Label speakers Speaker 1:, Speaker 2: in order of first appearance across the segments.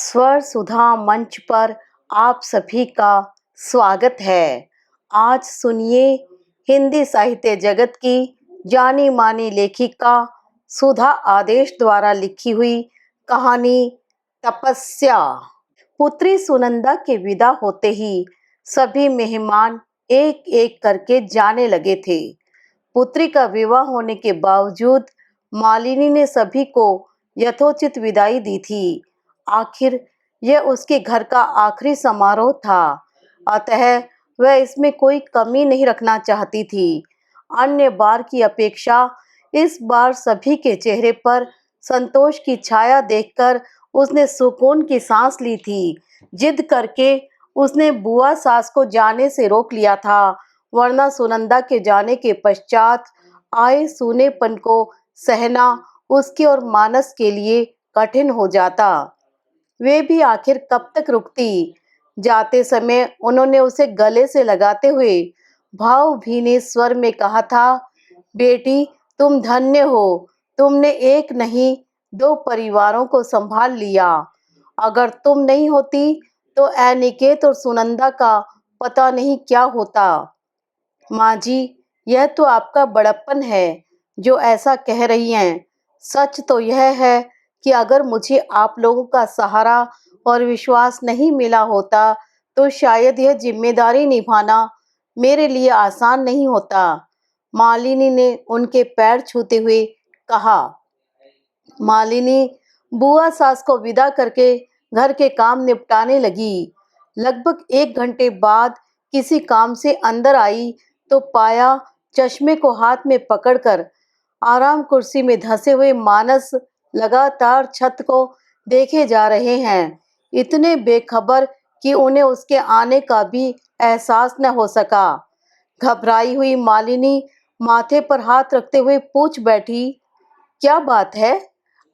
Speaker 1: स्वर सुधा मंच पर आप सभी का स्वागत है। आज सुनिए हिंदी साहित्य जगत की जानी मानी लेखिका सुधा आदेश द्वारा लिखी हुई कहानी तपस्या। पुत्री सुनंदा के विदा होते ही सभी मेहमान एक एक करके जाने लगे थे। पुत्री का विवाह होने के बावजूद मालिनी ने सभी को यथोचित विदाई दी थी। आखिर यह उसके घर का आखिरी समारोह था, अतः वह इसमें कोई कमी नहीं रखना चाहती थी। अन्य बार की अपेक्षा इस बार सभी के चेहरे पर संतोष की छाया देखकर उसने सुकून की सांस ली थी। जिद करके उसने बुआ सास को जाने से रोक लिया था, वरना सुनंदा के जाने के पश्चात आए सूनेपन को सहना उसके और मानस के लिए कठिन हो जाता। वे भी आखिर कब तक रुकती। जाते समय उन्होंने उसे गले से लगाते हुए भावभीनी स्वर में कहा था, बेटी तुम धन्य हो, तुमने एक नहीं दो परिवारों को संभाल लिया। अगर तुम नहीं होती तो अनिकेत और सुनंदा का पता नहीं क्या होता। माँ जी, यह तो आपका बड़प्पन है जो ऐसा कह रही हैं। सच तो यह है कि अगर मुझे आप लोगों का सहारा और विश्वास नहीं मिला होता तो शायद यह जिम्मेदारी निभाना मेरे लिए आसान नहीं होता। मालिनी ने उनके पैर छूते हुए कहा। मालिनी बुआ सास को विदा करके घर के काम निपटाने लगी। लगभग 1 घंटे बाद किसी काम से अंदर आई तो पाया चश्मे को हाथ में पकड़कर आराम कुर्सी में धंसे हुए मानस लगातार छत को देखे जा रहे हैं, इतने बेखबर कि उन्हें उसके आने का भी एहसास न हो सका। घबराई हुई मालिनी माथे पर हाथ रखते हुए पूछ बैठी, क्या बात है?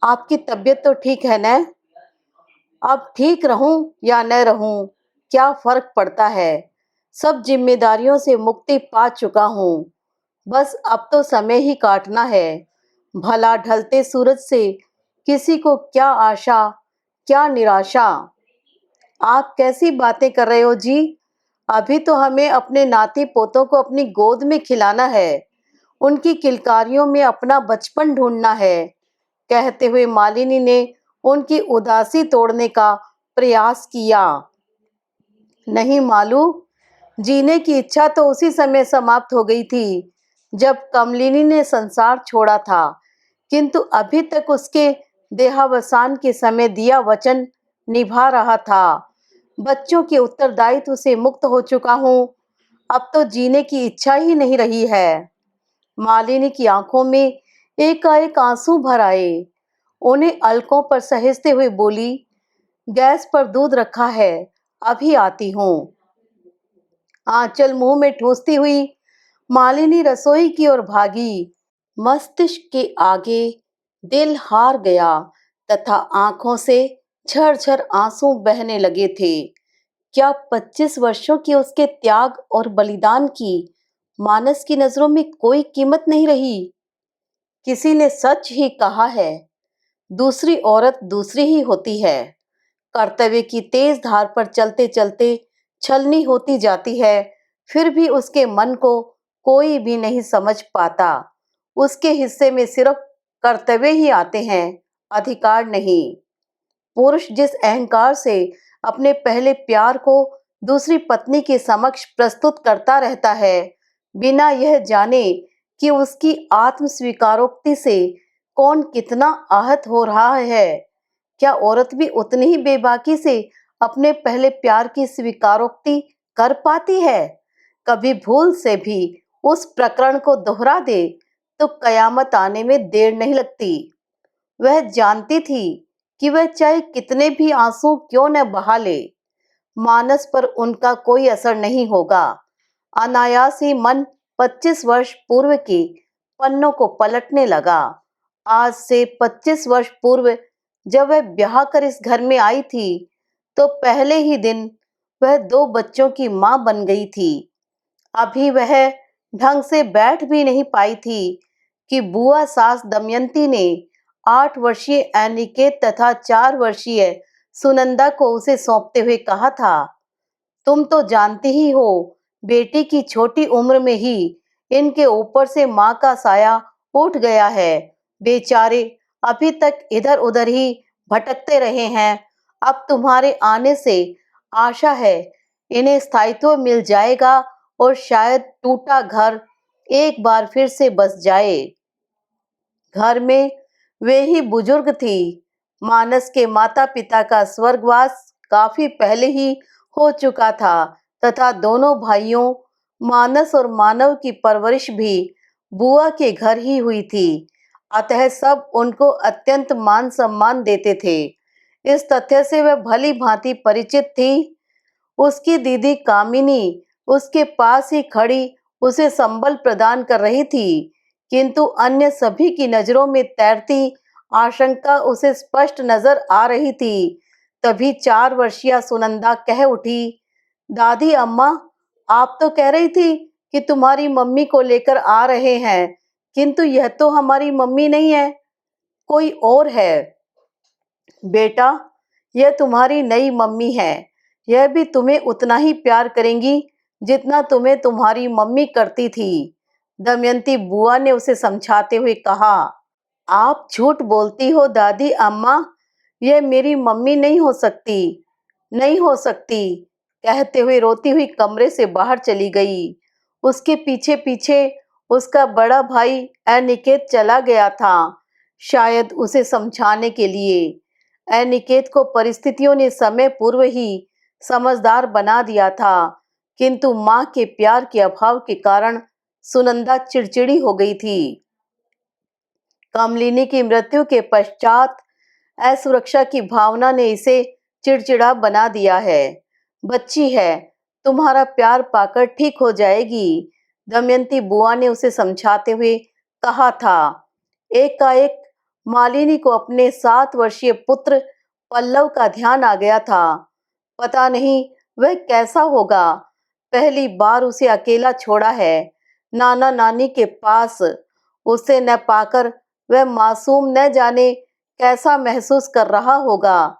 Speaker 1: आपकी तबीयत तो ठीक है न? अब ठीक रहूं या न रहूं, क्या फर्क पड़ता है? सब जिम्मेदारियों से मुक्ति पा चुका हूँ। बस अब तो समय ही काटना है। भला ढलते सूरज से किसी को क्या आशा, क्या निराशा। आप कैसी बातें कर रहे हो जी? अभी तो हमें अपने नाती पोतों को अपनी गोद में खिलाना है, उनकी किलकारियों में अपना बचपन ढूंढना है। कहते हुए मालिनी ने उनकी उदासी तोड़ने का प्रयास किया। नहीं मालू, जीने की इच्छा तो उसी समय समाप्त हो गई थी जब कमलिनी ने संसार छोड़ा था, किंतु अभी तक उसके देहावसान के समय दिया वचन निभा रहा था। बच्चों के उत्तरदायित्व से मुक्त हो चुका हूँ, अब तो जीने की इच्छा ही नहीं रही है। मालिनी की आंखों में एकाएक आंसू भर आए। उन्हें अलकों पर सहेजते हुए बोली, गैस पर दूध रखा है, अभी आती हूँ। आंचल मुंह में ठूंसती हुई मालिनी रसोई की ओर भागी। मस्तिष्क के आगे दिल हार गया तथा आंखों से झरझर आंसू बहने लगे थे। क्या 25 वर्षों के उसके त्याग और बलिदान की मानस की नजरों में कोई कीमत नहीं रही? किसी ने सच ही कहा है, दूसरी औरत दूसरी ही होती है। कर्तव्य की तेज धार पर चलते चलते छलनी होती जाती है, फिर भी उसके मन को कोई भी नहीं समझ पाता। उसके हिस्से में सिर्फ कर्तव्य ही आते हैं, अधिकार नहीं। पुरुष जिस अहंकार से अपने पहले प्यार को दूसरी पत्नी के समक्ष प्रस्तुत करता रहता है, बिना यह जाने कि उसकी आत्म स्वीकारोक्ति से कौन कितना आहत हो रहा है, क्या औरत भी उतनी ही बेबाकी से अपने पहले प्यार की स्वीकारोक्ति कर पाती है? कभी भूल से भी उस प्रकरण को दोहरा दे तो कयामत आने में देर नहीं लगती। वह जानती थी कि वह चाहे कितने भी आंसू क्यों न बहा ले, मानस पर उनका कोई असर नहीं होगा। अनायास ही मन 25 वर्ष पूर्व के पन्नों को पलटने लगा। आज से 25 वर्ष पूर्व जब वह ब्याह कर इस घर में आई थी तो पहले ही दिन वह 2 बच्चों की मां बन गई थी। अभी वह ढंग से बैठ भी नहीं पाई थी कि बुआ सास दमयंती ने 8 वर्षीय अनिकेत तथा 4 वर्षीय सुनंदा को उसे सौंपते हुए कहा था। तुम तो जानती ही हो, बेटी की छोटी उम्र में ही इनके ऊपर से माँ का साया उठ गया है। बेचारे अभी तक इधर उधर ही भटकते रहे हैं। अब तुम्हारे आने से आशा है इन्हें स्थायित्व मिल जाएगा और शायद टूटा घर एक बार फिर से बस जाए। घर में वे ही बुजुर्ग थी। मानस के माता पिता का स्वर्गवास काफी पहले ही हो चुका था तथा दोनों भाइयों मानस और मानव की परवरिश भी बुआ के घर ही हुई थी। अतः सब उनको अत्यंत मान सम्मान देते थे। इस तथ्य से वह भली भांति परिचित थी। उसकी दीदी कामिनी उसके पास ही खड़ी उसे संबल प्रदान कर रही थी, किंतु अन्य सभी की नजरों में तैरती आशंका उसे स्पष्ट नजर आ रही थी। तभी 4 वर्षीय सुनंदा कह उठी, दादी अम्मा, आप तो कह रही थी कि तुम्हारी मम्मी को लेकर आ रहे हैं, किंतु यह तो हमारी मम्मी नहीं है, कोई और है। बेटा, यह तुम्हारी नई मम्मी है। यह भी तुम्हें उतना ही प्यार करेंगी जितना तुम्हें तुम्हारी मम्मी करती थी। दमयंती बुआ ने उसे समझाते हुए कहा। आप झूठ बोलती हो दादी अम्मा, यह मेरी मम्मी नहीं हो सकती, नहीं हो सकती, कहते हुए रोती हुई कमरे से बाहर चली गई। उसके पीछे पीछे उसका बड़ा भाई अनिकेत चला गया था, शायद उसे समझाने के लिए। अनिकेत को परिस्थितियों ने समय पूर्व ही समझदार बना दिया था, किंतु माँ के प्यार के अभाव के कारण सुनंदा चिड़चिड़ी हो गई थी। कमलिनी की मृत्यु के पश्चात असुरक्षा की भावना ने इसे चिड़चिड़ा बना दिया है। बच्ची है, तुम्हारा प्यार पाकर ठीक हो जाएगी, दमयंती बुआ ने उसे समझाते हुए कहा था। एकाएक मालिनी को अपने 7 वर्षीय पुत्र पल्लव का ध्यान आ गया था। पता नहीं वह कैसा होगा। पहली बार उसे अकेला छोड़ा है नाना नानी के पास। उसे न पाकर वह मासूम न जाने कैसा महसूस कर रहा होगा,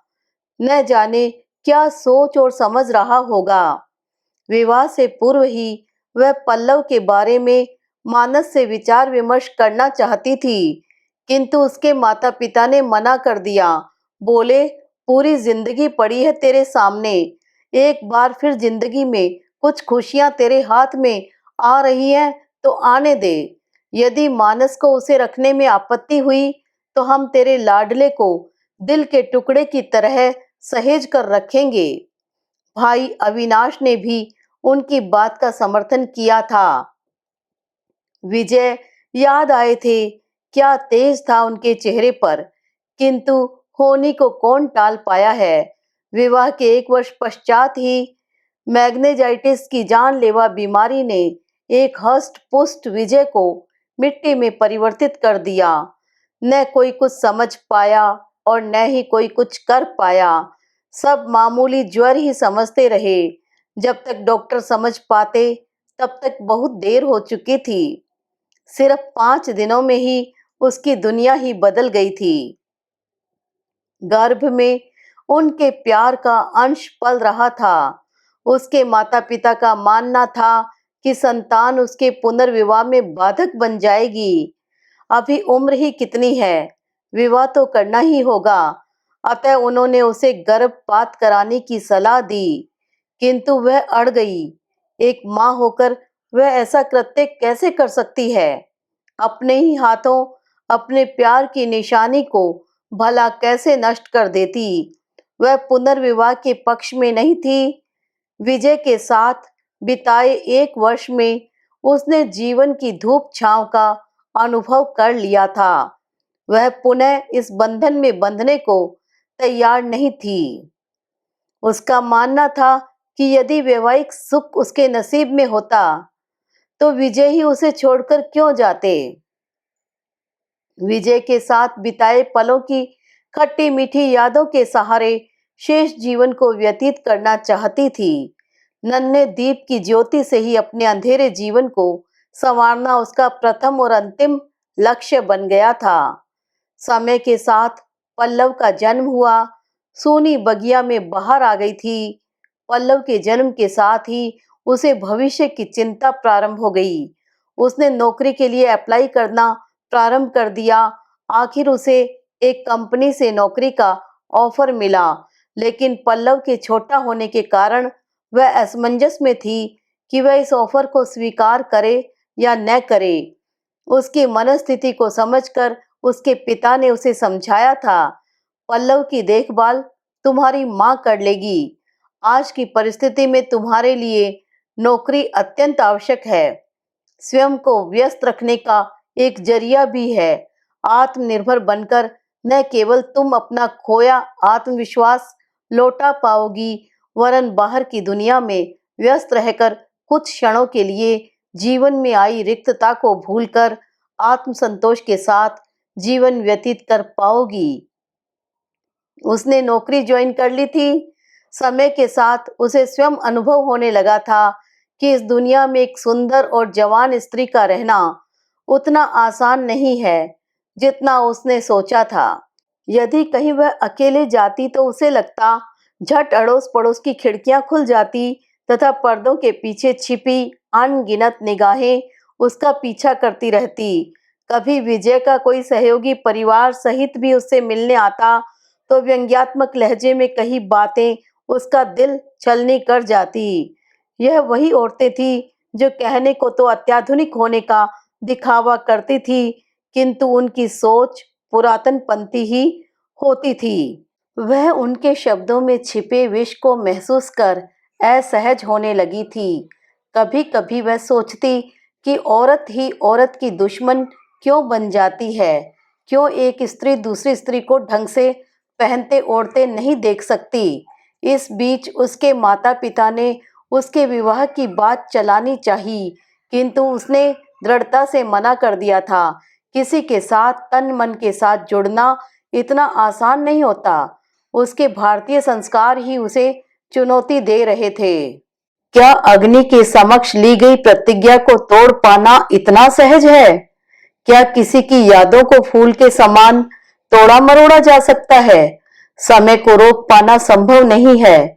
Speaker 1: न जाने क्या सोच और समझ रहा होगा। विवाह से पूर्व ही वह पल्लव के बारे में मानस से विचार विमर्श करना चाहती थी, किंतु उसके माता पिता ने मना कर दिया। बोले, पूरी जिंदगी पड़ी है तेरे सामने, एक बार फिर जिंदगी में कुछ खुशियां तेरे हाथ में आ रही हैं तो आने दे। यदि मानस को उसे रखने में आपत्ति हुई तो हम तेरे लाडले को दिल के टुकड़े की तरह सहेज कर रखेंगे। भाई अविनाश ने भी उनकी बात का समर्थन किया था। विजय याद आए थे, क्या तेज था उनके चेहरे पर, किंतु होनी को कौन टाल पाया है। विवाह के 1 वर्ष पश्चात ही मैग्नेजाइटिस की जानलेवा बीमारी ने एक हष्ट पुष्ट विजय को मिट्टी में परिवर्तित कर दिया। न कोई कुछ समझ पाया और न ही कोई कुछ कर पाया। सब मामूली ज्वर ही समझते रहे। जब तक डॉक्टर समझ पाते तब तक बहुत देर हो चुकी थी। सिर्फ 5 दिनों में ही उसकी दुनिया ही बदल गई थी। गर्भ में उनके प्यार का अंश पल रहा था। उसके माता पिता का मानना था कि संतान उसके पुनर्विवाह में बाधक बन जाएगी। अभी उम्र ही कितनी है, विवाह तो करना ही होगा। अतः उन्होंने उसे गर्भपात कराने की सलाह दी, किंतु वह अड़ गई। एक माँ होकर वह ऐसा कृत्य कैसे कर सकती है। अपने ही हाथों अपने प्यार की निशानी को भला कैसे नष्ट कर देती। वह पुनर्विवाह के पक्ष में नहीं थी। विजय के साथ बिताए 1 वर्ष में उसने जीवन की धूप छांव का अनुभव कर लिया था। वह पुनः इस बंधन में बंधने को तैयार नहीं थी। उसका मानना था कि यदि वैवाहिक सुख उसके नसीब में होता तो विजय ही उसे छोड़कर क्यों जाते। विजय के साथ बिताए पलों की खट्टी मीठी यादों के सहारे शेष जीवन को व्यतीत करना चाहती थी। नन्हे दीप की ज्योति से ही अपने अंधेरे जीवन को संवारना उसका प्रथम और अंतिम लक्ष्य बन गया था। समय के साथ पल्लव का जन्म हुआ। सोनी बगिया में बाहर आ गई थी। पल्लव के जन्म के साथ ही उसे भविष्य की चिंता प्रारंभ हो गई। उसने नौकरी के लिए अप्लाई करना प्रारंभ कर दिया। आखिर उसे एक कंपनी से नौकरी का ऑफर मिला, लेकिन पल्लव के छोटा होने के कारण वह असमंजस में थी कि वह इस ऑफर को स्वीकार करे या न करे। उसकी मनस्थिति को समझकर उसके पिता ने उसे समझाया था, पल्लव की देखभाल तुम्हारी माँ कर लेगी। आज की परिस्थिति में तुम्हारे लिए नौकरी अत्यंत आवश्यक है। स्वयं को व्यस्त रखने का एक जरिया भी है। आत्मनिर्भर बनकर न केवल तुम अपना खोया आत्मविश्वास लौटा पाओगी, वरन बाहर की दुनिया में व्यस्त रहकर कुछ क्षणों के लिए जीवन में आई रिक्तता को भूलकर आत्मसंतोष के साथ जीवन व्यतीत कर पाओगी। उसने नौकरी ज्वाइन कर ली थी। समय के साथ उसे स्वयं अनुभव होने लगा था कि इस दुनिया में एक सुंदर और जवान स्त्री का रहना उतना आसान नहीं है जितना उसने सोचा था। यदि कहीं वह अकेले जाती तो उसे लगता झट अड़ोस पड़ोस की खिड़कियां खुल जाती तथा पर्दों के पीछे छिपी अनगिनत निगाहें उसका पीछा करती रहती। कभी विजय का कोई सहयोगी परिवार सहित भी उससे मिलने आता तो व्यंग्यात्मक लहजे में कही बातें उसका दिल छलनी कर जाती। यह वही औरतें थी जो कहने को तो अत्याधुनिक होने का दिखावा करती थी, किंतु उनकी सोच पुरातन पंथी ही होती थी। वह उनके शब्दों में छिपे विष को महसूस कर असहज होने लगी थी। कभी कभी वह सोचती कि औरत ही औरत की दुश्मन क्यों बन जाती है। क्यों एक स्त्री दूसरी स्त्री को ढंग से पहनते ओढ़ते नहीं देख सकती। इस बीच उसके माता पिता ने उसके विवाह की बात चलानी चाहिए, किंतु उसने दृढ़ता से मना कर दिया था। किसी के साथ तन मन के साथ जुड़ना इतना आसान नहीं होता। उसके भारतीय संस्कार ही उसे चुनौती दे रहे थे। क्या अग्नि के समक्ष ली गई प्रतिज्ञा को तोड़ पाना इतना सहज है? क्या किसी की यादों को फूल के समान तोड़ा मरोड़ा जा सकता है? समय को रोक पाना संभव नहीं है।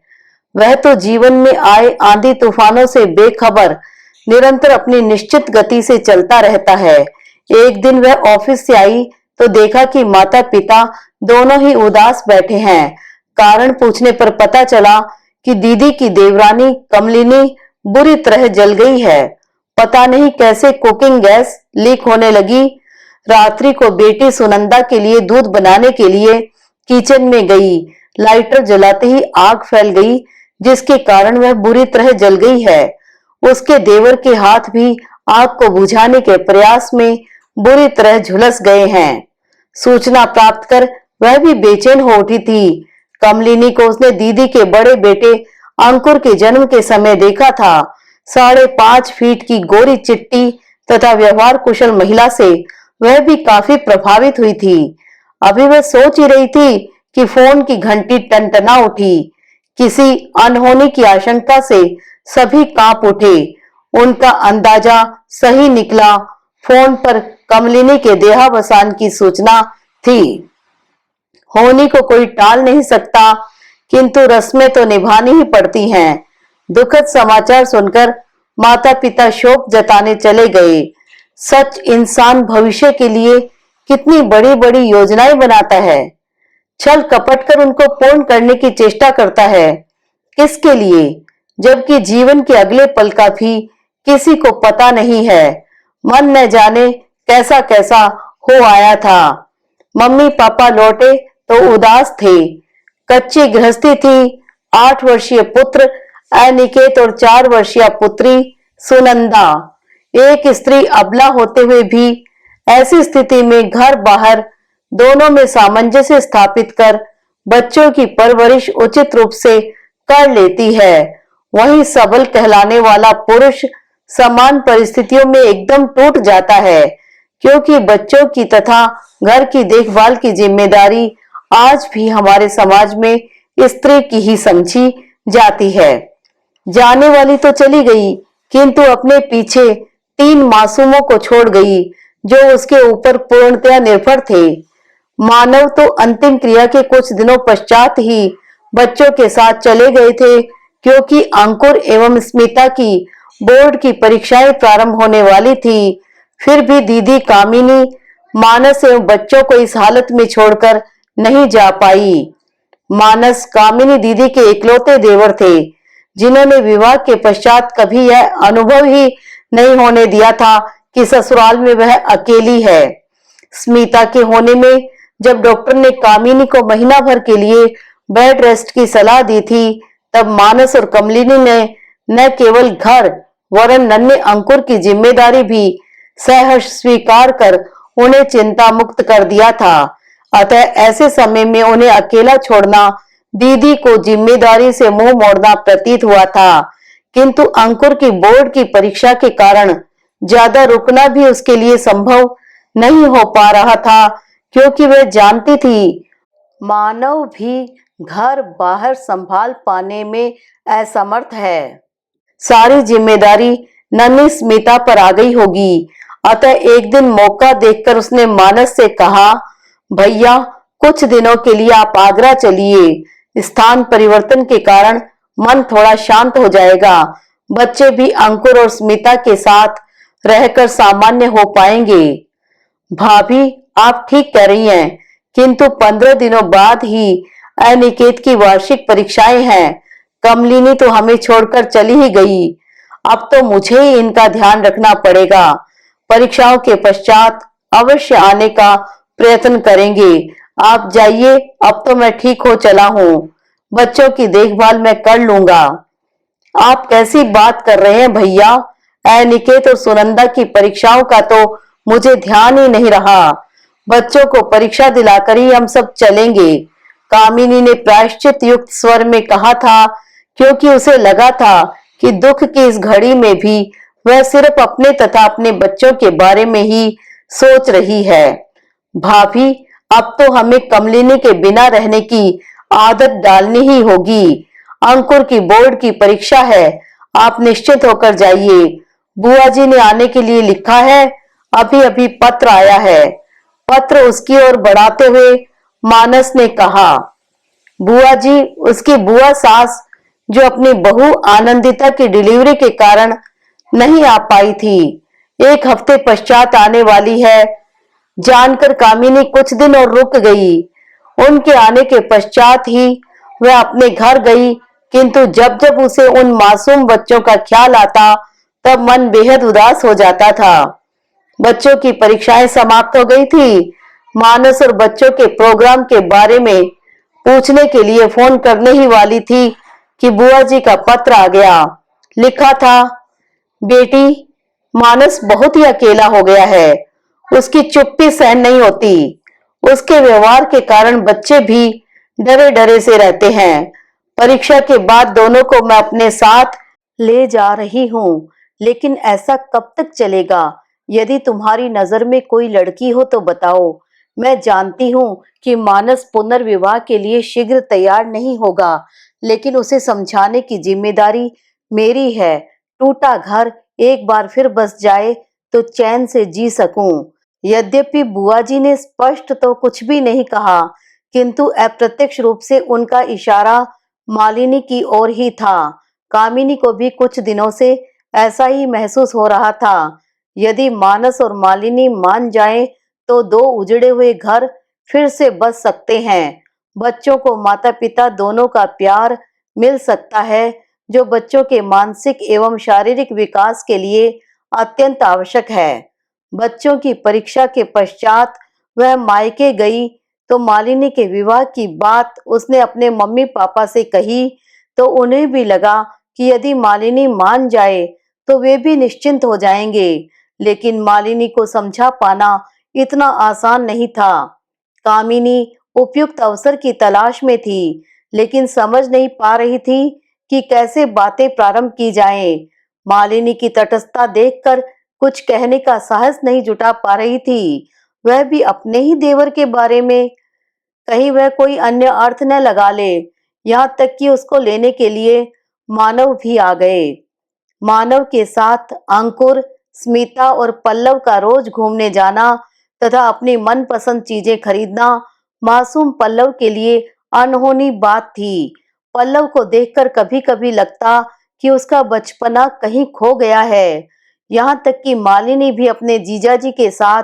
Speaker 1: वह तो जीवन में आए आंधी तूफानों से बेखबर निरंतर अपनी निश्चित गति से चलता रहता है। एक दिन वह ऑफिस से आई तो देखा कि माता पिता दोनों ही उदास बैठे हैं। कारण पूछने पर पता चला कि दीदी की देवरानी कमलिनी बुरी तरह जल गई है। पता नहीं कैसे कुकिंग गैस लीक होने लगी। रात्रि को बेटी सुनंदा के लिए दूध बनाने के लिए किचन में गई। लाइटर जलाते ही आग फैल गई, जिसके कारण वह बुरी तरह जल गई है। उसके देवर के हाथ भी आग को बुझाने के प्रयास में बुरी तरह झुलस गए हैं। सूचना प्राप्त कर वह भी बेचैन हो उठी थी। कमलिनी को उसने दीदी के बड़े बेटे अंकुर के जन्म के समय देखा था। 5.5 फीट की गोरी चिट्टी तथा व्यवहार कुशल महिला से वह भी काफी प्रभावित हुई थी। अभी वह सोच ही रही थी कि फोन की घंटी टनटना उठी। किसी अनहोनी की आशंका से सभी कांप उठे। उनका अंदाजा सही निकला। फोन पर कमलिनी के देहावसान की सूचना थी। होनी को कोई टाल नहीं सकता, किंतु रस्में तो निभानी ही पड़ती हैं। दुखद समाचार सुनकर माता पिता शोक जताने चले गए। सच इंसान भविष्य के लिए कितनी बड़ी बड़ी योजनाएं बनाता है, छल कपट कर उनको पूर्ण करने की चेष्टा करता है। किसके लिए? जबकि जीवन के अगले पल का भी किसी को पता नहीं है। मन न जाने कैसा कैसा हो आया था। मम्मी पापा लौटे तो उदास थे। कच्ची गृहस्थी थी। 8 वर्षीय पुत्र अनिकेत और 4 वर्षीय पुत्री सुनंदा। एक स्त्री अबला होते हुए भी ऐसी स्थिति में घर बाहर दोनों में सामंजस्य स्थापित कर बच्चों की परवरिश उचित रूप से कर लेती है। वहीं सबल कहलाने वाला पुरुष समान परिस्थितियों में एकदम टूट जाता है, क्योंकि बच्चों की तथा घर की देखभाल की जिम्मेदारी आज भी हमारे समाज में स्त्री की ही समझी जाती है। जाने वाली तो चली गई, किंतु अपने पीछे 3 मासूमों को छोड़ गई जो उसके ऊपर पूर्णतया निर्भर थे। मानव तो अंतिम क्रिया के कुछ दिनों पश्चात ही बच्चों के साथ चले गए थे, क्योंकि अंकुर एवं स्मिता की बोर्ड की परीक्षाएं प्रारंभ होने वाली थी। फिर भी दीदी कामिनी मानस एवं बच्चों को इस हालत में छोड़कर नहीं जा पाई। मानस कामिनी दीदी के इकलौते देवर थे, जिन्होंने विवाह के पश्चात कभी यह अनुभव ही नहीं होने दिया था कि ससुराल में वह अकेली है। स्मिता के होने में जब डॉक्टर ने कामिनी को महीना भर के लिए बेड रेस्ट की सलाह दी थी, तब मानस और कमलिनी ने न केवल घर वरन नन्हे अंकुर की जिम्मेदारी भी सहर्ष स्वीकार कर उन्हें चिंता मुक्त कर दिया था। अतः ऐसे समय में उन्हें अकेला छोड़ना दीदी को जिम्मेदारी से मुंह मोड़ना प्रतीत हुआ था। किंतु अंकुर की बोर्ड की परीक्षा के कारण ज्यादा रुकना भी उसके लिए संभव नहीं हो पा रहा था, क्योंकि वह जानती थी मानव भी घर बाहर संभाल पाने में असमर्थ है। सारी जिम्मेदारी नन्ही स्मिता पर आ गई होगी। अतः एक दिन मौका देखकर उसने मानस से कहा, भैया कुछ दिनों के लिए आप आगरा चलिए, स्थान परिवर्तन के कारण मन थोड़ा शांत हो जाएगा, बच्चे भी अंकुर और स्मिता के साथ रहकर सामान्य हो पाएंगे। भाभी आप ठीक कह रही हैं, किंतु 15 दिनों बाद ही अनिकेत की वार्षिक परीक्षाएं हैं। कमलिनी तो हमें छोड़कर चली ही गई। अब तो मुझे ही इनका ध्यान रखना पड़ेगा। परीक्षाओं के पश्चात अवश्य आने का प्रयत्न करेंगे। आप जाइए, अब तो मैं ठीक हो चला हूँ। बच्चों की देखभाल मैं कर लूंगा। आप कैसी बात कर रहे हैं भैया? अनिकेत और सुनंदा की परीक्षाओं का तो मुझे ध्यान ही नहीं रहा। बच्चों को परीक्षा दिलाकर ही हम सब चलेंगे, कामिनी ने प्रायश्चित युक्त स्वर में कहा था, क्योंकि उसे लगा था कि दुख की इस घड़ी में भी वह सिर्फ अपने तथा अपने बच्चों के बारे में ही सोच रही है। भाभी अब तो हमें कमलिनी के बिना रहने की आदत डालनी ही होगी। अंकुर की बोर्ड की परीक्षा है, आप निश्चित होकर जाइए। बुआ जी ने आने के लिए लिखा है, अभी अभी पत्र आया है। पत्र उसकी ओर बढ़ाते हुए मानस ने कहा, बुआ जी, उसकी बुआ सास जो अपनी बहू आनंदिता की डिलीवरी के कारण नहीं आ पाई थी, 1 हफ्ते पश्चात आने वाली है। जानकर कामिनी कुछ दिन और रुक गई। उनके आने के पश्चात ही वह अपने घर गई, किंतु जब जब उसे उन मासूम बच्चों का ख्याल आता, तब मन बेहद उदास हो जाता था। बच्चों की परीक्षाएं समाप्त हो गई थी। मानस और बच्चों के प्रोग्राम के बारे में पूछने के लिए फोन करने ही वाली थी कि बुआ जी का पत्र आ गया। लिखा था, बेटी मानस बहुत ही अकेला हो गया है, उसकी चुप्पी सहन नहीं होती। उसके व्यवहार के कारण बच्चे भी डरे डरे से रहते हैं। परीक्षा के बाद दोनों को मैं अपने साथ ले जा रही हूँ, लेकिन ऐसा कब तक चलेगा? यदि तुम्हारी नजर में कोई लड़की हो तो बताओ। मैं जानती हूँ कि मानस पुनर्विवाह के लिए शीघ्र तैयार नहीं होगा, लेकिन उसे समझाने की जिम्मेदारी मेरी है। टूटा घर एक बार फिर बस जाए तो चैन से जी सकूं। यद्यपि बुआ जी ने स्पष्ट तो कुछ भी नहीं कहा, किंतु अप्रत्यक्ष रूप से उनका इशारा मालिनी की ओर ही था। कामिनी को भी कुछ दिनों से ऐसा ही महसूस हो रहा था। यदि मानस और मालिनी मान जाएं, तो 2 उजड़े हुए घर फिर से बस सकते हैं। बच्चों को माता पिता दोनों का प्यार मिल सकता है, जो बच्चों के मानसिक एवं शारीरिक विकास के लिए अत्यंत आवश्यक है। बच्चों की परीक्षा के पश्चात वह मायके गई, तो मालिनी के विवाह की बात उसने अपने मम्मी पापा से कही, तो उन्हें भी लगा कि यदि मालिनी मान जाए तो वे भी निश्चिंत हो जाएंगे। लेकिन मालिनी को समझा पाना इतना आसान नहीं था। कामिनी उपयुक्त अवसर की तलाश में थी, लेकिन समझ नहीं पा रही थी कि कैसे बातें प्रारंभ की जाएं। मालिनी की तटस्थता देखकर कुछ कहने का साहस नहीं जुटा पा रही थी। वह भी अपने ही देवर के बारे में, कहीं वह कोई अन्य अर्थ न लगा ले। यहाँ तक कि उसको लेने के लिए मानव भी आ गए। मानव के साथ अंकुर, स्मिता और पल्लव का रोज घूमने जाना तथा अपनी मनपसंद चीजें खरीदना मासूम पल्लव के लिए अनहोनी बात थी। पल्लव को देखकर कभी-कभी लगता कि उसका बचपना कहीं खो गया है। यहाँ तक कि मालिनी भी अपने जीजाजी के साथ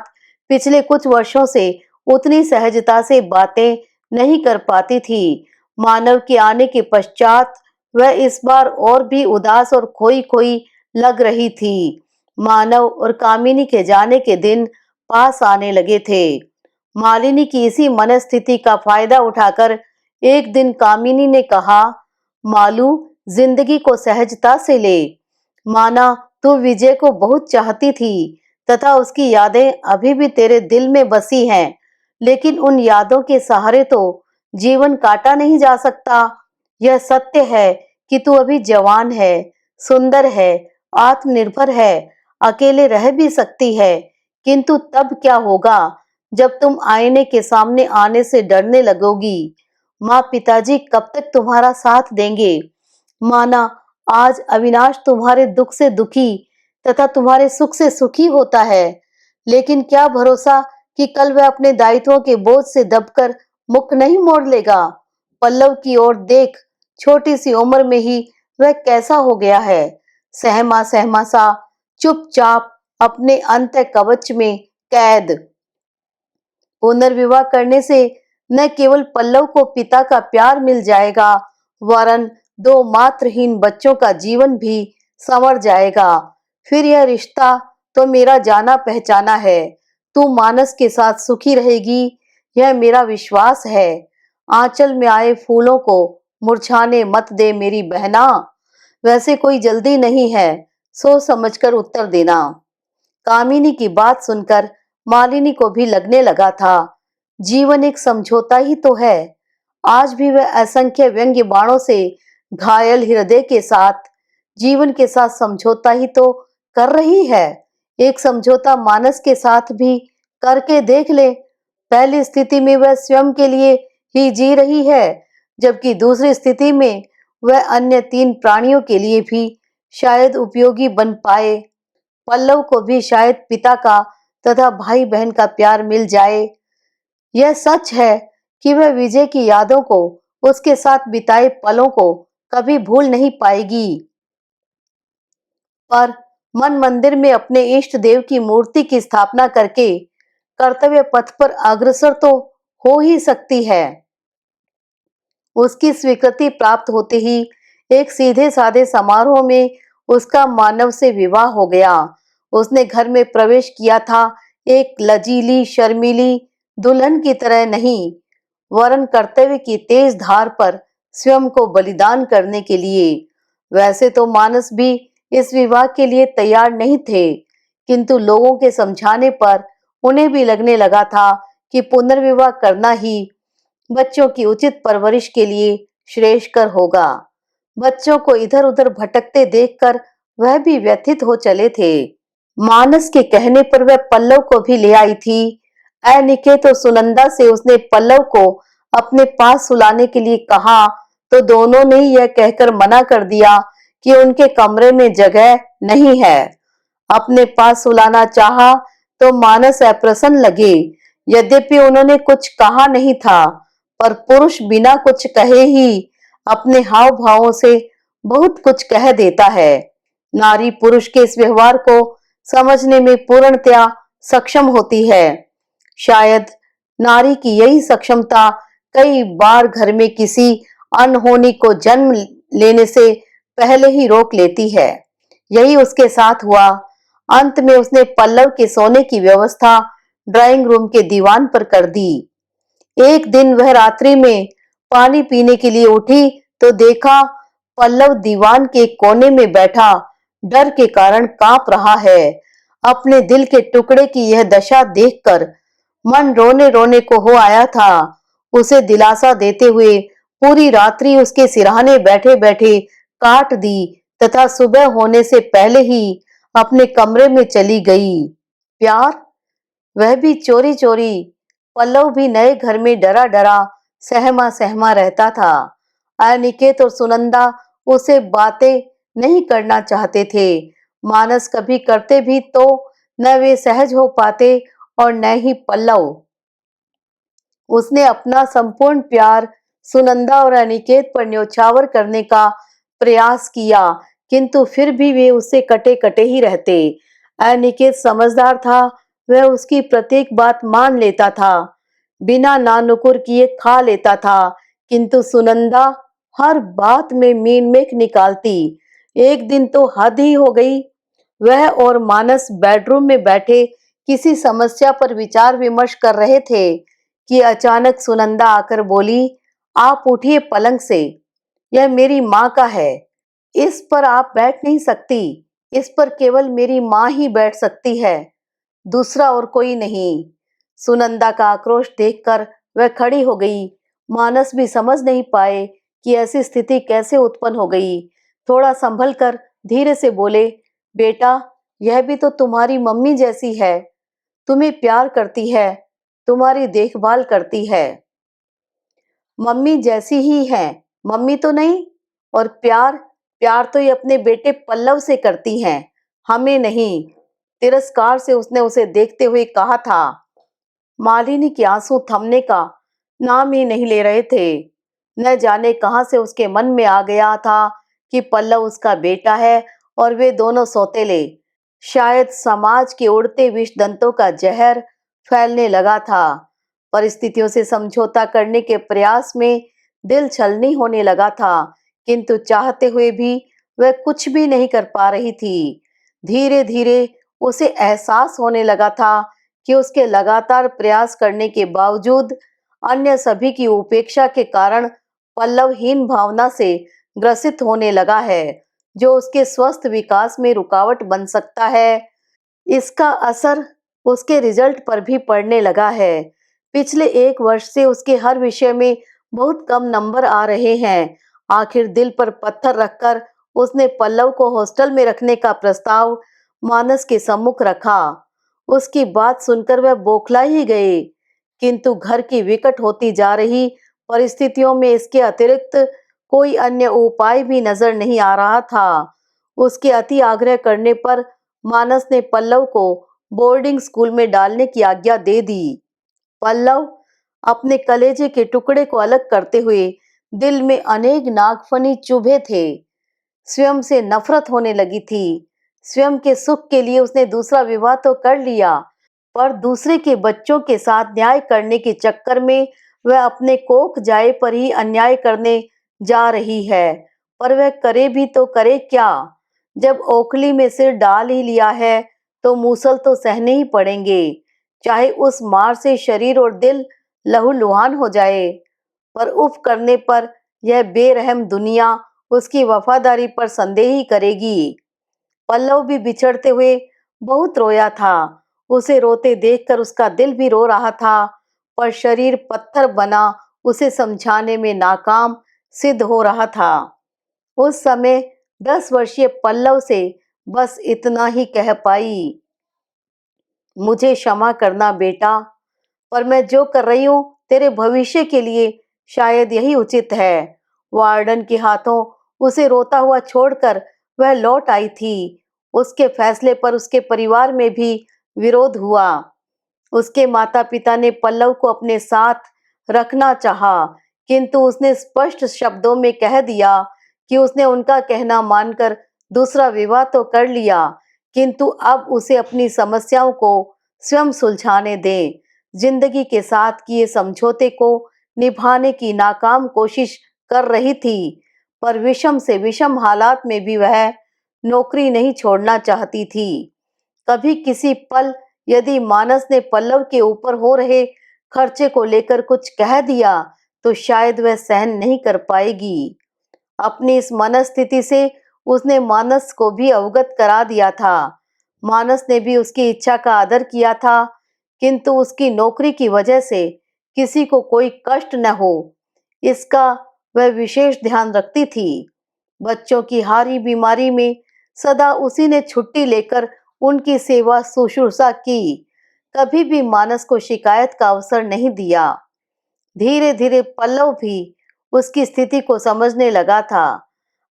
Speaker 1: पिछले कुछ वर्षों से उतनी सहजता से बातें नहीं कर पाती थी। मानव के आने के पश्चात वह इस बार और भी उदास और खोई-खोई लग रही थी। मानव और कामिनी के जाने के दिन पास आने लगे थे। मालिनी की इसी मनस्थिति का फायदा उठाकर एक दिन कामिनी ने कहा, मालू, जिंदगी को सहजता से ले। माना तू विजय को बहुत चाहती थी तथा उसकी यादें अभी भी तेरे दिल में बसी हैं, लेकिन उन यादों के सहारे तो जीवन काटा नहीं जा सकता। यह सत्य है कि तू अभी जवान है, सुंदर है, आत्मनिर्भर है, अकेले रह भी सकती है, किंतु तब क्या होगा जब तुम आईने के सामने आने से डरने लगोगी? माँ पिताजी कब तक तुम्हारा साथ देंगे? माना आज अविनाश तुम्हारे दुख से दुखी तथा तुम्हारे सुख से सुखी होता है, लेकिन क्या भरोसा कि कल वह अपने दायित्वों के बोझ से दबकर मुख नहीं मोड़ लेगा। पल्लव की ओर देख, छोटी सी उम्र में ही वह कैसा हो गया है, सहमा सहमा सा, चुपचाप अपने अंत कवच में कैद। पुनर्विवाह करने से न केवल पल्लव को पिता का प्यार मिल जाएगा, वरन दो मात्रहीन बच्चों का जीवन भी संवर जाएगा। फिर यह रिश्ता तो मेरा जाना पहचाना है। तू मानस के साथ सुखी रहेगी, यह मेरा विश्वास है। आंचल में आए फूलों को मुरझाने मत दे मेरी बहना। वैसे कोई जल्दी नहीं है, सोच समझकर उत्तर देना। कामिनी की बात सुनकर मालिनी को भी लगने लगा था, जीवन एक समझौता ही तो है। आज भी वह असंख्य व्यंग्य बाणों से घायल हृदय के साथ जीवन के साथ समझौता ही तो कर रही है। एक समझौता मानस के साथ भी करके देख ले। पहली स्थिति में वह स्वयं के लिए ही जी रही है, जबकि दूसरी स्थिति में वह अन्य तीन प्राणियों के लिए भी शायद उपयोगी बन पाए। पल्लव को भी शायद पिता का तथा भाई बहन का प्यार मिल जाए। यह सच है कि वह विजय की यादों को, उसके साथ बिताए पलों को कभी भूल नहीं पाएगी। पर मन मंदिर में अपने इष्ट देव की मूर्ति की स्थापना करके कर्तव्य पथ पर अग्रसर तो हो ही सकती है। उसकी स्वीकृति प्राप्त होते ही एक सीधे साधे समारोह में उसका मानव से विवाह हो गया। उसने घर में प्रवेश किया था एक लजीली शर्मीली दुल्हन की तरह नहीं, वरन कर्तव्य की तेज धार पर स्वयं को बलिदान करने के लिए। वैसे तो मानस भी इस विवाह के लिए तैयार नहीं थे, किंतु लोगों के समझाने पर उन्हें भी लगने लगा था कि पुनर्विवाह करना ही बच्चों की उचित परवरिश के लिए श्रेयस्कर होगा। बच्चों को इधर-उधर भटकते देखकर वह भी व्यथित हो चले थे। मानस के कहने पर वह पल्लव को भी ले आई थी। अनिकेत और सुनंदा से उसने पल्लव को अपने पास सुलाने के लिए कहा, तो दोनों ने यह कहकर मना कर दिया कि उनके कमरे में जगह नहीं है। अपने पास सुलाना चाहा तो मानस अप्रसन्न लगे। यद्यपि उन्होंने कुछ कहा नहीं था, पर पुरुष बिना कुछ कहे ही अपने हाव भावों से बहुत कुछ कह देता है। नारी पुरुष के इस व्यवहार को समझने में पूर्णतया सक्षम होती है। शायद नारी की यही सक्षमता कई बार घर में किसी अनहोनी को जन्म लेने से पहले ही रोक लेती है। यही उसके साथ हुआ। अंत में उसने पल्लव के सोने की व्यवस्था ड्राइंग रूम के दीवान पर कर दी। एक दिन वह रात्रि में पानी पीने के लिए उठी तो देखा पल्लव दीवान के कोने में बैठा डर के कारण कांप रहा है। अपने दिल के टुकड़े की यह दशा देखकर मन रोने रोने को हो आया था। उसे दिलासा देते हुए पूरी रात्रि उसके सिरहाने बैठे बैठे काट दी तथा सुबह होने से पहले ही अपने कमरे में चली गई। प्यार, वह भी चोरी चोरी। पल्लव भी नए घर में डरा डरा सहमा सहमा रहता था। अनिकेत और सुनंदा उसे बातें नहीं करना चाहते थे। मानस कभी करते भी तो न वे सहज हो पाते और न ही पल्लव। उसने अपना संपूर्ण प्यार सुनंदा और अनिकेत पर न्योछावर करने का प्रयास किया, किंतु फिर भी वे उससे कटे-कटे ही रहते। अनिकेत समझदार था, वह उसकी प्रत्येक बात मान लेता था, बिना नानुकुर किए खा लेता था, किंतु सुनंदा हर बात में मीन मेख निकालती। एक दिन तो हद ही हो गई। वह और मानस बेडरूम में बैठे किसी समस्या पर विचार विमर्श कर रहे थे कि अचानक सुनंदा आकर बोली, आप उठिए पलंग से, यह मेरी माँ का है, इस पर आप बैठ नहीं सकती, इस पर केवल मेरी माँ ही बैठ सकती है, दूसरा और कोई नहीं। सुनंदा का आक्रोश देखकर वह खड़ी हो गई। मानस भी समझ नहीं पाए कि ऐसी स्थिति कैसे उत्पन्न हो गई। थोड़ा संभल कर धीरे से बोले, बेटा, यह भी तो तुम्हारी मम्मी जैसी है, तुम्हें प्यार करती है, तुम्हारी देखभाल करती है। मम्मी जैसी ही है, मम्मी तो नहीं। और प्यार, प्यार तो ये अपने बेटे पल्लव से करती हैं, हमें नहीं। तिरस्कार से उसने उसे देखते हुए कहा था। मालिनी के आंसू थमने का नाम ही नहीं ले रहे थे। न जाने कहां से उसके मन में आ गया था कि पल्लव उसका बेटा है और वे दोनों सौतेले। शायद समाज के उड़ते विष दंतों का जहर फैलने लगा था। परिस्थितियों से समझौता करने के प्रयास में दिल छलनी होने लगा था, किंतु चाहते हुए भी वह कुछ भी नहीं कर पा रही थी। धीरे धीरे उसे एहसास होने लगा था कि उसके लगातार प्रयास करने के बावजूद अन्य सभी की उपेक्षा के कारण पल्लव हीन भावना से ग्रसित होने लगा है, जो उसके स्वस्थ विकास में रुकावट बन सकता है। इसका असर उसके रिजल्ट पर भी पड़ने लगा है। पिछले 1 वर्ष से उसके हर विषय में बहुत कम नंबर आ रहे हैं। आखिर दिल पर पत्थर रखकर उसने पल्लव को हॉस्टल में रखने का प्रस्ताव मानस के सम्मुख रखा। उसकी बात सुनकर वह बौखला ही गए, किंतु घर की विकट होती जा रही परिस्थितियों में इसके अतिरिक्त कोई अन्य उपाय भी नजर नहीं आ रहा था। उसके अति आग्रह करने पर मानस ने पल्लव को बोर्डिंग स्कूल में डालने की आज्ञा दे दी। पल्लव अपने कलेजे के टुकड़े को अलग करते हुए दिल में अनेक नागफनी चुभे थे। स्वयं से नफरत होने लगी थी। स्वयं के सुख के लिए उसने दूसरा विवाह तो कर लिया, पर दूसरे के बच्चों के साथ न्याय करने के चक्कर में वह अपने कोख जाए पर ही अन्याय करने जा रही है। पर वह करे भी तो करे क्या? जब ओखली में सिर डाल ही लिया है तो मूसल तो सहने ही पड़ेंगे, चाहे उस मार से शरीर और दिल लहूलुहान हो जाए। पर उफ करने पर यह बेरहम दुनिया उसकी वफादारी पर संदेह ही करेगी। पल्लव भी बिछड़ते हुए बहुत रोया था। उसे रोते देखकर उसका दिल भी रो रहा था, पर शरीर पत्थर बना उसे समझाने में नाकाम सिद्ध हो रहा था। उस समय 10 वर्षीय पल्लव से बस इतना ही कह पाई, मुझे क्षमा करना बेटा, पर मैं जो कर रही हूँ तेरे भविष्य के लिए शायद यही उचित है। वार्डन के हाथों उसे रोता हुआ छोड़कर वह लौट आई थी। उसके फैसले पर उसके परिवार में भी विरोध हुआ। उसके माता-पिता ने पल्लव को अपने साथ रखना चाहा, किंतु उसने स्पष्ट शब्दों में कह दिया कि उसने उनका कहना मानकर दूसरा विवाह तो कर लिया, किंतु अब उसे अपनी समस्याओं को स्वयं सुलझाने दें। जिंदगी के साथ किए समझौते को निभाने की नाकाम कोशिश कर रही थी, पर विषम से विषम हालात में भी वह नौकरी नहीं छोड़ना चाहती थी। कभी किसी पल यदि मानस ने पल्लव के ऊपर हो रहे खर्चे को लेकर कुछ कह दिया तो शायद वह सहन नहीं कर पाएगी। अपनी इस मनस्थिति से उसने मानस को भी अवगत करा दिया था। मानस ने भी उसकी इच्छा का आदर किया था, किंतु उसकी नौकरी की वजह से किसी को कोई कष्ट न हो, इसका वह विशेष ध्यान रखती थी। बच्चों की हारी बीमारी में सदा उसी ने छुट्टी लेकर उनकी सेवा शुश्रूषा की, कभी भी मानस को शिकायत का अवसर नहीं दिया। धीरे धीरे पल्लव भी उसकी स्थिति को समझने लगा था,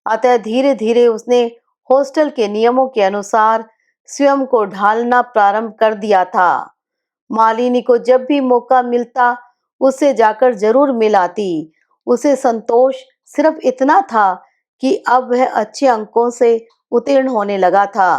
Speaker 1: अतः धीरे धीरे उसने हॉस्टल के नियमों के अनुसार स्वयं को ढालना प्रारंभ कर दिया था। मालिनी को जब भी मौका मिलता उससे जाकर जरूर मिल आती। उसे संतोष सिर्फ इतना था कि अब वह अच्छे अंकों से उत्तीर्ण होने लगा था।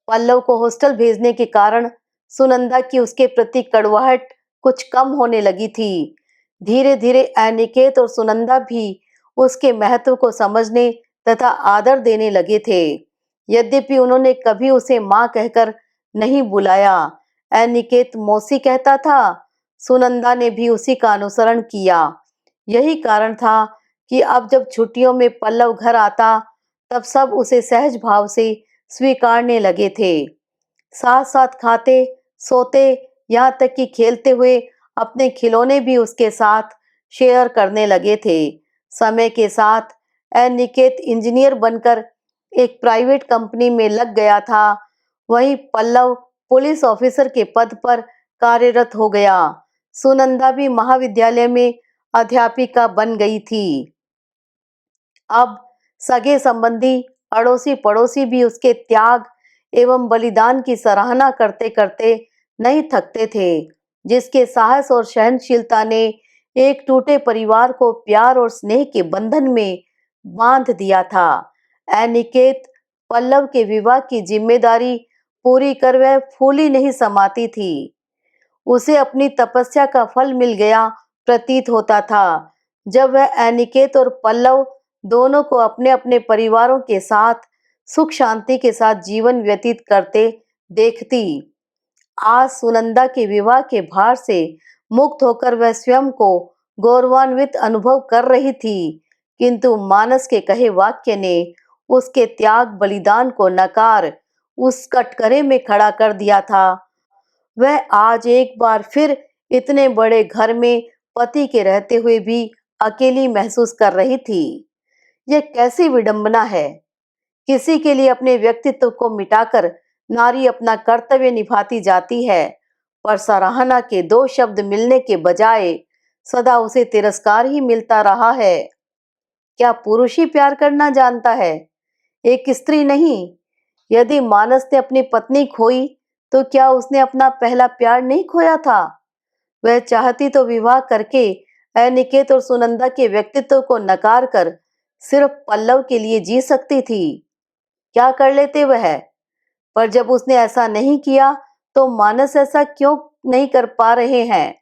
Speaker 1: पल्लव को हॉस्टल भेजने के कारण सुनंदा की उसके प्रति कड़वाहट कुछ कम होने लगी थी। धीरे धीरे अनिकेत और सुनंदा भी उसके महत्व को समझने तथा आदर देने लगे थे। यद्यपि उन्होंने कभी उसे माँ कहकर नहीं बुलाया। अनिकेत मौसी कहता था, सुनंदा ने भी उसी का अनुसरण किया। यही कारण था कि अब जब छुट्टियों में पल्लव घर आता, तब सब उसे सहज भाव से स्वीकारने लगे थे। साथ साथ खाते, सोते, यहाँ तक कि खेलते हुए अपने खिलौने भी उसके साथ शेयर करने लगे थे। समय के साथ अनिकेत इंजीनियर बनकर एक प्राइवेट कंपनी में लग गया था। वहीं पल्लव पुलिस ऑफिसर के पद पर कार्यरत हो गया। सुनंदा भी महाविद्यालय में अध्यापिका बन गई थी। अब सगे संबंधी, अड़ोसी पड़ोसी भी उसके त्याग एवं बलिदान की सराहना करते करते नहीं थकते थे, जिसके साहस और सहनशीलता ने एक टूटे परिवार को प्यार और स्नेह के बंधन में बांध दिया था। अनिकेत पल्लव के विवाह की जिम्मेदारी पूरी कर वह फूली नहीं समाती थी। उसे अपनी तपस्या का फल मिल गया प्रतीत होता था। जब वह अनिकेत और पल्लव दोनों को अपने अपने परिवारों के साथ सुख शांति के साथ जीवन व्यतीत करते देखती। आज सुनंदा के विवाह के भार से मुक्त होकर वह स्वयं को गौरवान्वित अनुभव कर रही थी, किंतु मानस के कहे वाक्य ने उसके त्याग बलिदान को नकार उस कटघरे में खड़ा कर दिया था। वह आज एक बार फिर इतने बड़े घर में पति के रहते हुए भी अकेली महसूस कर रही थी। यह कैसी विडंबना है। किसी के लिए अपने व्यक्तित्व को मिटाकर नारी अपना कर्तव्य निभाती जाती है, पर सराहना के दो शब्द मिलने के बजाय सदा उसे तिरस्कार ही मिलता रहा है। क्या पुरुष ही प्यार करना जानता है, एक स्त्री नहीं? यदि मानस ने अपनी पत्नी खोई, तो क्या उसने अपना पहला प्यार नहीं खोया था? वह चाहती तो विवाह करके अनिकेत और सुनंदा के व्यक्तित्व को नकार कर सिर्फ पल्लव के लिए जी सकती थी। क्या कर लेते वह? पर जब उसने ऐसा नहीं किया, तो मानस ऐसा क्यों नहीं कर पा रहे हैं?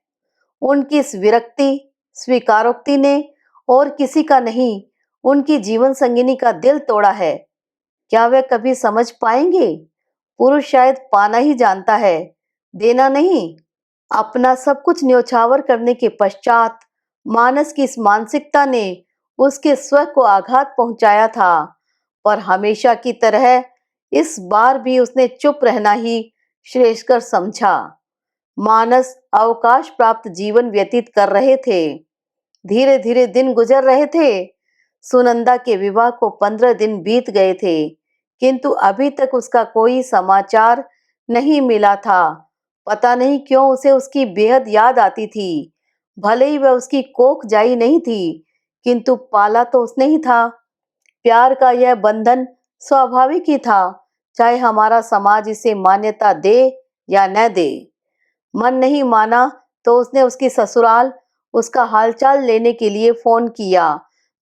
Speaker 1: उनकी इस विरक्ति, स्वीकारोक्ति ने और किसी का नहीं, उनकी जीवन संगिनी का दिल तोड़ा है। क्या वे कभी समझ पाएंगे? पुरुष शायद पाना ही जानता है, देना नहीं। अपना सब कुछ न्योछावर करने के पश्चात मानस की इस मानसिकता ने उसके स्व को आघात पहुंचाया था, पर हमेशा की तरह इस बार भी उसने चुप रहना ही श्रेयस्कर समझा। मानस अवकाश प्राप्त जीवन व्यतीत कर रहे थे। धीरे धीरे दिन गुजर रहे थे। सुनंदा के विवाह को 15 दिन बीत गए थे, किंतु अभी तक उसका कोई समाचार नहीं मिला था। पता नहीं क्यों उसे उसकी बेहद याद आती थी। भले ही वह उसकी कोख जाई नहीं थी, किंतु पाला तो उसने ही था। प्यार का यह बंधन स्वाभाविक ही था, चाहे हमारा समाज इसे मान्यता दे या न दे। मन नहीं माना तो उसने उसकी ससुराल उसका हालचाल लेने के लिए फोन किया।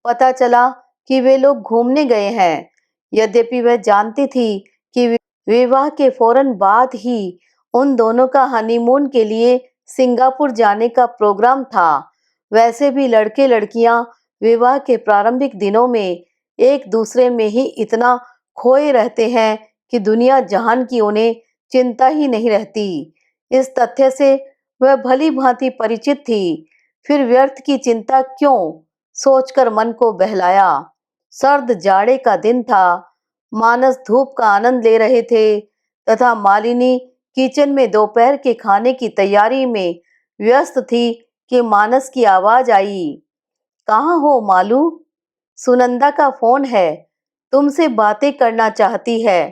Speaker 1: पता चला कि वे लोग घूमने गए हैं। यद्यपि वह जानती थी कि विवाह के फौरन बाद ही उन दोनों का हनीमून के लिए सिंगापुर जाने का प्रोग्राम था। वैसे भी लड़के लड़कियां विवाह के प्रारंभिक दिनों में एक दूसरे में ही इतना खोए रहते हैं कि दुनिया जहान की उन्हें चिंता ही नहीं रहती। इस तथ्य से वह भली भांति परिचित थी। फिर व्यर्थ की चिंता क्यों सोचकर मन को बहलाया। सर्द जाड़े का दिन था। मानस धूप का आनंद ले रहे थे तथा मालिनी किचन में दोपहर के खाने की तैयारी में व्यस्त थी कि मानस की आवाज आई। कहाँ हो मालू? सुनंदा का फोन है, तुमसे बातें करना चाहती है।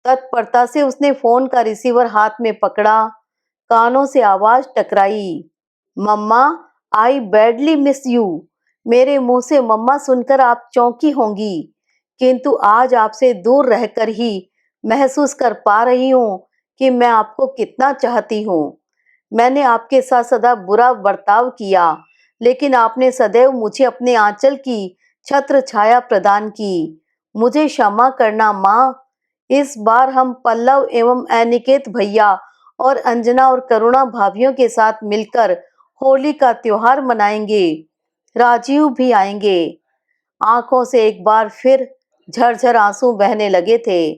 Speaker 1: तत्परता से उसने फोन का रिसीवर हाथ में पकड़ा। कानों से आवाज टकराई, मम्मा, आई बैडली मिस यू। मेरे मुंह से मम्मा सुनकर आप चौंकी होंगी, किंतु आज आपसे दूर रहकर ही महसूस कर पा रही हूँ कि मैं आपको कितना चाहती हूँ। मैंने आपके साथ सदा बुरा बर्ताव किया, लेकिन आपने सदैव मुझे अपने आंचल की छत्र छाया प्रदान की। मुझे क्षमा करना माँ। इस बार हम पल्लव एवं अनिकेत भैया और अंजना और करुणा भाभियों के साथ मिलकर होली का त्योहार मनाएंगे। राजीव भी आएंगे। आंखों से एक बार फिर झरझर आंसू बहने लगे थे,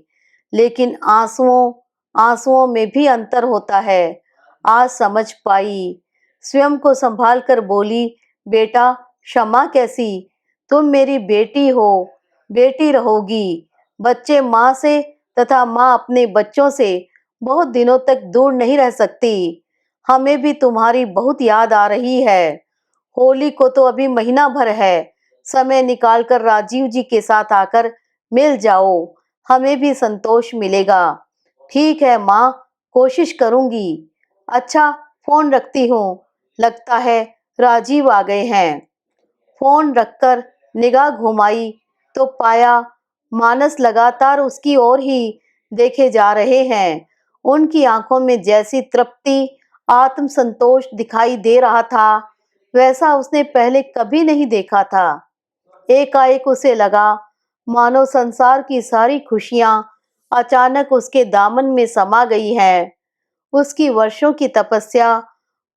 Speaker 1: लेकिन आंसुओं आंसुओं में भी अंतर होता है। आज समझ पाई। स्वयं को संभाल कर बोली, बेटा क्षमा कैसी, तुम मेरी बेटी हो, बेटी रहोगी। बच्चे माँ से तथा माँ अपने बच्चों से बहुत दिनों तक दूर नहीं रह सकती। हमें भी तुम्हारी बहुत याद आ रही है। होली को तो अभी महीना भर है। समय निकाल कर राजीव जी के साथ आकर मिल जाओ, हमें भी संतोष मिलेगा। ठीक है माँ, कोशिश करूंगी। अच्छा, फोन रखती हूँ, लगता है राजीव आ गए हैं। फोन रखकर निगाह घुमाई तो पाया मानस लगातार उसकी ओर ही देखे जा रहे हैं। उनकी आंखों में जैसी तृप्ति, आत्मसंतोष दिखाई दे रहा था, वैसा उसने पहले कभी नहीं देखा था। एकाएक उसे लगा मानो संसार की सारी खुशियां अचानक उसके दामन में समा गई हैं। उसकी वर्षों की तपस्या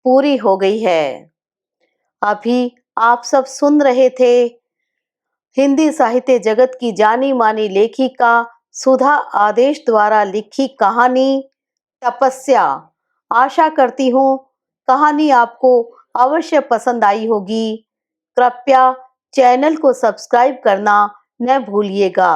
Speaker 1: पूरी हो गई है। अभी आप सब सुन रहे थे हिंदी साहित्य जगत की जानी मानी लेखिका सुधा आदेश द्वारा लिखी कहानी तपस्या। आशा करती हूँ कहानी आपको अवश्य पसंद आई होगी। कृपया चैनल को सब्सक्राइब करना न भूलिएगा।